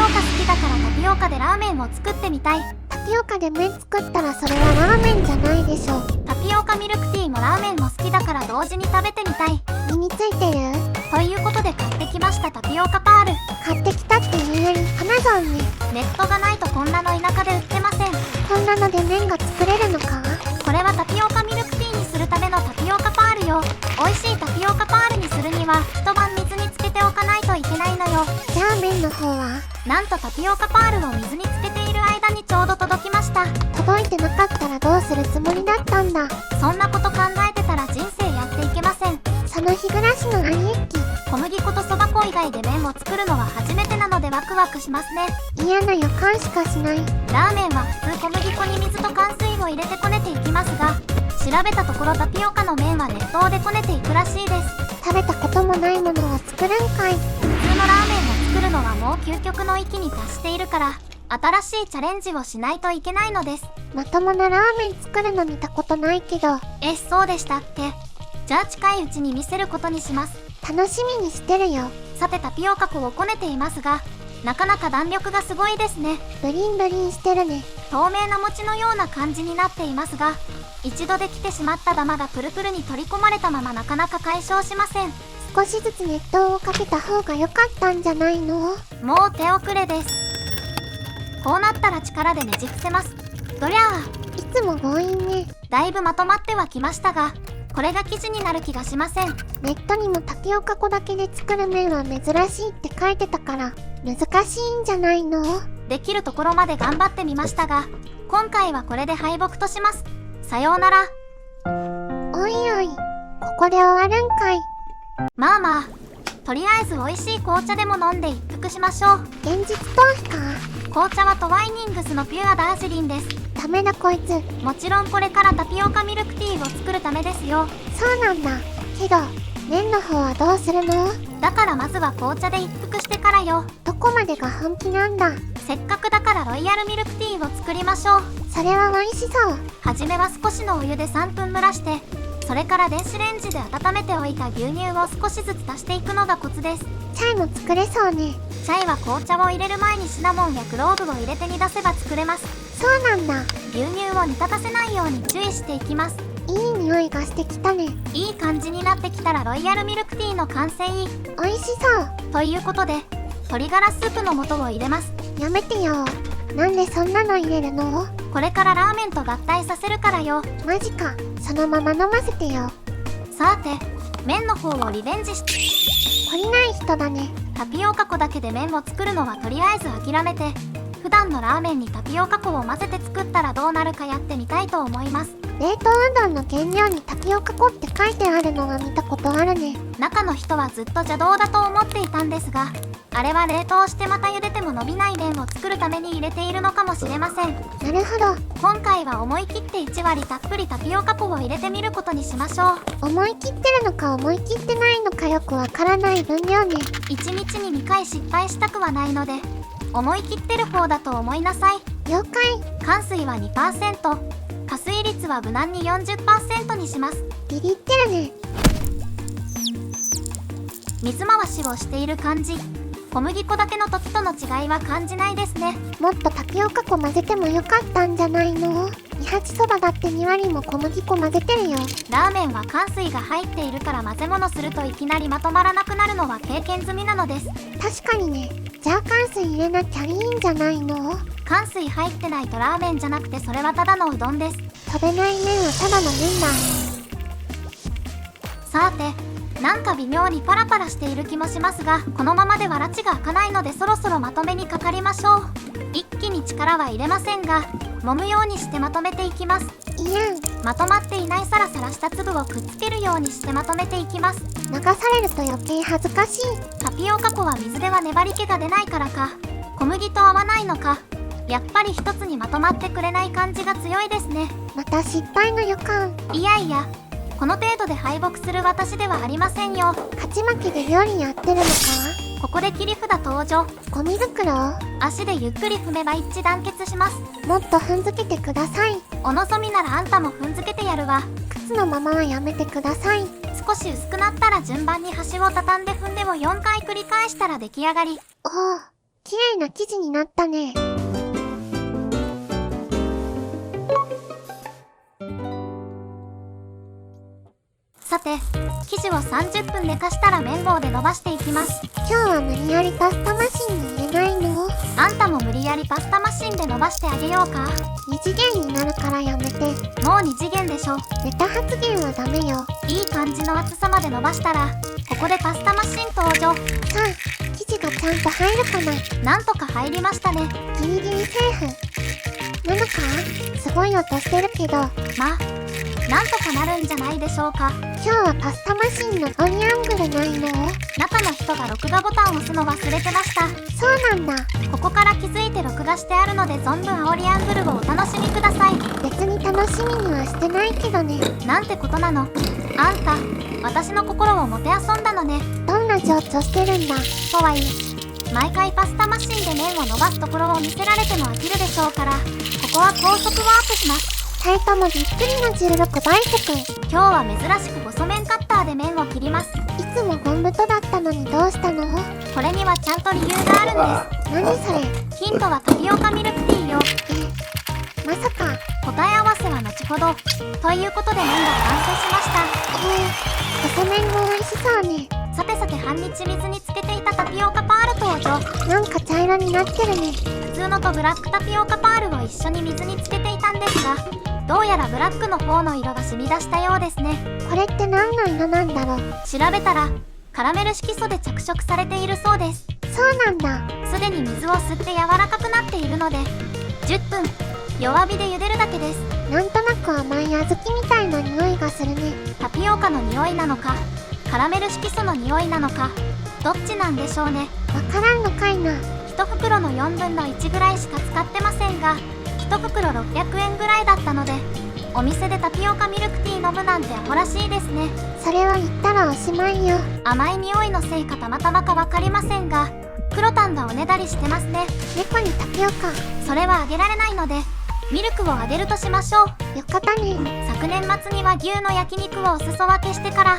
オカ好きだからタピオカでラーメンを作ってみたい。タピオカで麺作ったらそれはラーメンじゃないでしょ。タピオカミルクティーもラーメンも好きだから同時に食べてみたい。身についてる？ということで買ってきましたタピオカパール。買ってきたっていうよりAmazonね。ネットがないとこんなの田舎で売ってません。こんなので麺が作れるのか？これはタピオカミルクティーにするためのタピオカパールよ。美味しいタピオカパールにするには一晩水につけておかないといけないのよ。じゃあ麺の方は？なんとタピオカパールを水につけている間にちょうど届きました。届いてなかったらどうするつもりだったんだ？そんなこと考えてたら人生やっていけません。その日暮らしの兄貴。小麦粉とそば粉以外で麺を作るのは初めてなのでワクワクしますね。嫌な予感しかしない。ラーメンは普通小麦粉に水と乾水を入れてこねていきますが、調べたところタピオカの麺は熱湯でこねていくらしいです。食べたこともないものを作るんかい。普通のラーメンを作るのはもう究極の域に達しているから、新しいチャレンジをしないといけないのです。まともなラーメン作るの見たことないけど。そうでしたっけ？じゃあ近いうちに見せることにします。楽しみにしてるよ。さてタピオカ粉をこねていますが、なかなか弾力がすごいですね。ブリンブリンしてるね。透明な餅のような感じになっていますが、一度できてしまったダマがプルプルに取り込まれたままなかなか解消しません。少しずつ熱湯をかけた方が良かったんじゃないの？もう手遅れです。こうなったら力でねじ伏せます。どりゃあ。いつも強引ね。だいぶまとまってはきましたが、これが生地になる気がしません。ネットにもタピオカ粉だけで作る麺は珍しいって書いてたから難しいんじゃないの？できるところまで頑張ってみましたが、今回はこれで敗北とします。さようなら。おいおい、ここで終わるんかい。まあまあ、とりあえず美味しい紅茶でも飲んで一服しましょう。現実逃避か。紅茶はトワイニングスのピュアダージリンです。ダメだこいつ。もちろんこれからタピオカミルクティーを作るためですよ。そうなんだ。けど麺の方はどうするの？だからまずは紅茶で一服してからよ。どこまでが本気なんだ？せっかくだからロイヤルミルクティーを作りましょう。それは美味しそう。はじめは少しのお湯で3分蒸らして、それから電子レンジで温めておいた牛乳を少しずつ足していくのがコツです。チャイも作れそうね。チャイは紅茶を入れる前にシナモンやクローブを入れて煮出せば作れます。そうなんだ。牛乳を煮立たせないように注意していきます。いい匂いがしてきたね。いい感じになってきたらロイヤルミルクティーの完成。美味しそう。ということで鶏ガラスープの素を入れます。やめてよ。なんでそんなの入れるの？これからラーメンと合体させるからよ。マジか。そのまま飲ませてよ。さて麺の方をリベンジして。懲りない人だね。タピオカ粉だけで麺を作るのはとりあえず諦めて、普段のラーメンにタピオカ粉を混ぜて作ったらどうなるかやってみたいと思います。冷凍うどんの原料にタピオカ粉って書いてあるのは見たことあるね。中の人はずっと邪道だと思っていたんですが、あれは冷凍してまた茹でても伸びない麺を作るために入れているのかもしれません。なるほど。今回は思い切って1割たっぷりタピオカ粉を入れてみることにしましょう。思い切ってるのか思い切ってないのかよくわからない分量ね。1日に2回失敗したくはないので、思い切ってる方だと思いなさい。了解。乾水は 2%、加水率は無難に 40% にします。ビビってるね。水回しをしている感じ。小麦粉だけの時との違いは感じないですね。もっとタピオカ粉混ぜてもよかったんじゃないの？二八そばだって2割も小麦粉混ぜてるよ。ラーメンは乾水が入っているから混ぜ物するといきなりまとまらなくなるのは経験済みなのです。確かにね。じゃあ乾水入れなきゃいいんじゃないの？乾水入ってないとラーメンじゃなくてそれはただのうどんです。飛べない麺はただの麺だ。さてなんか微妙にパラパラしている気もしますが、このままでは埒が明かないのでそろそろまとめにかかりましょう。一気に力は入れませんが、揉むようにしてまとめていきます。いやん。まとまっていないサラサラした粒をくっつけるようにしてまとめていきます。流されると余計恥ずかしい。タピオカ粉は水では粘り気が出ないからか、小麦と合わないのか、やっぱり一つにまとまってくれない感じが強いですね。また失敗の予感。いやいや、この程度で敗北する私ではありませんよ。勝ち負けで料理やってるのか？ここで切り札登場。ゴミ袋？足でゆっくり踏めば一致団結します。もっと踏んづけてください。お望みならあんたも踏んづけてやるわ。靴のままはやめてください。少し薄くなったら順番に端を畳んで踏んでを4回繰り返したら出来上がり。おお、綺麗な生地になったね。さて、生地を30分寝かしたら麺棒で伸ばしていきます。今日は無理やりパスタマシンに入れないの？あんたも無理やりパスタマシンで伸ばしてあげようか。2次元になるからやめて。もう2次元でしょ。ネタ発言はダメよ。いい感じの厚さまで伸ばしたら、ここでパスタマシン登場。さあ、生地がちゃんと入るかな？なんとか入りましたね。ギリギリセーフなのか？すごい音してるけど。まあ、なんとかなるんじゃないでしょうか。今日はパスタマシンのオニアングルないの？中の人が録画ボタンを押すの忘れてました。そうなんだ。ここから気づいて録画してあるので存分煽りアングルをお楽しみください。別に楽しみにはしてないけどね。なんてことなの。あんた、私の心をもてあそんだのね。どんな情緒してるんだ。とはいえ、毎回パスタマシンで麺を伸ばすところを見せられても飽きるでしょうから、ここは高速ワープします。2人ともびっくりの16倍速。今日は珍しく細麺カッターで麺を切ります。いつもゴン太だったのにどうしたの？これにはちゃんと理由があるんです。何それ？ヒントはタピオカミルクティーよ。まさか。答え合わせは後ほど。ということで麺が完成しました。細麺も美味しそうね。さてさて、半日水につけていたタピオカパール登場。なんか茶色になってるね。普通のとブラックタピオカパールを一緒に水につけていたんですが、どうやらブラックの方の色が染み出したようですね。これって何の色なんだろう？調べたらカラメル色素で着色されているそうです。そうなんだ。すでに水を吸って柔らかくなっているので、10分弱火で茹でるだけです。なんとなく甘い小豆みたいな匂いがするね。タピオカの匂いなのか、カラメル色素の匂いなのか、どっちなんでしょうね。わからんのかいな。1袋の4分の1ぐらいしか使ってませんが、1袋600円ぐらいだったので、お店でタピオカミルクティー飲むなんてアホらしいですね。それは言ったらおしまいよ。甘い匂いのせいかたまたまかわかりませんが、クロタンがおねだりしてますね。猫にタピオカ。それはあげられないので、ミルクをあげるとしましょう。よかったね。昨年末には牛の焼肉をお裾分けしてから、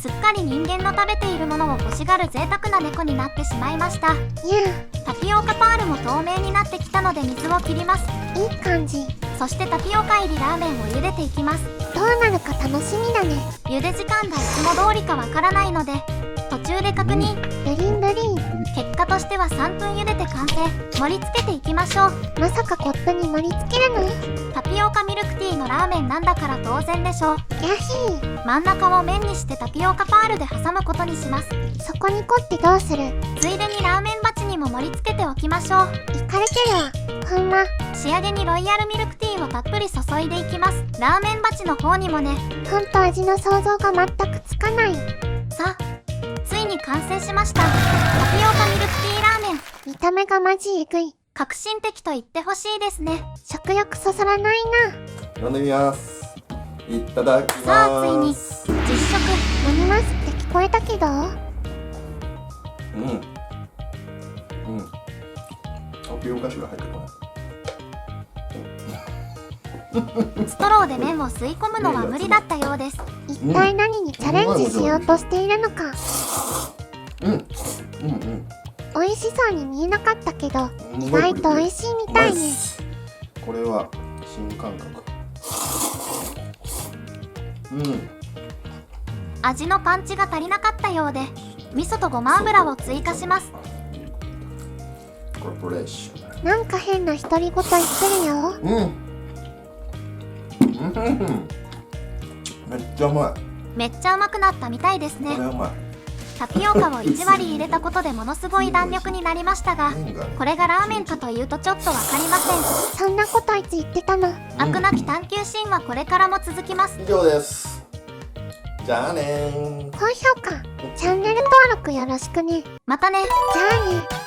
すっかり人間の食べているものを欲しがる贅沢な猫になってしまいました。タピオカパールも透明になってきたので水を切ります。いい感じ。そしてタピオカ入りラーメンを茹でていきます。どうなるか楽しみだね。茹で時間がいつも通りかわからないので、途中で確認。ブリンブリン。結果としては3分茹でて完成。盛り付けていきましょう。まさかコップに盛り付けるの？タピオカミルクティーのラーメンなんだから当然でしょう。ヤヒー。真ん中を麺にしてタピオカパールで挟むことにします。そこに凝ってどうする？ついでにラーメン鉢にも盛り付けておきましょう。いかれてるわ。ほんま。仕上げにロイヤルミルクティーをたっぷり注いでいきます。ラーメン鉢の方にもね。ほんと味の想像が全くつかない。さあ、ついに完成しました。タピオカミルクティーラーメン。見た目がマジえぐい。革新的と言ってほしいですね。食欲そそらないな。飲んでみます。いただきます。さあ、ついに実食。飲みますって聞こえたけど。タピオカしか入ってこない。ストローで麺を吸い込むのは無理だったようです。一体何にチャレンジしようとしているのか。美味しそうに見えなかったけど、意外と美味しいみたいね。これは新感覚。味のパンチが足りなかったようで、味噌とごま油を追加します。コーポレーション。なんか変な独り言言ってるよ。めっちゃうまい。めっちゃうまくなったみたいですね。これうまい。タピオカを1割入れたことでものすごい弾力になりましたが、これがラーメンかというとちょっとわかりません。そんなこといつ言ってたの？飽くなき探求心はこれからも続きます。以上です。じゃあねー。高評価、チャンネル登録よろしくね。またね。じゃあね。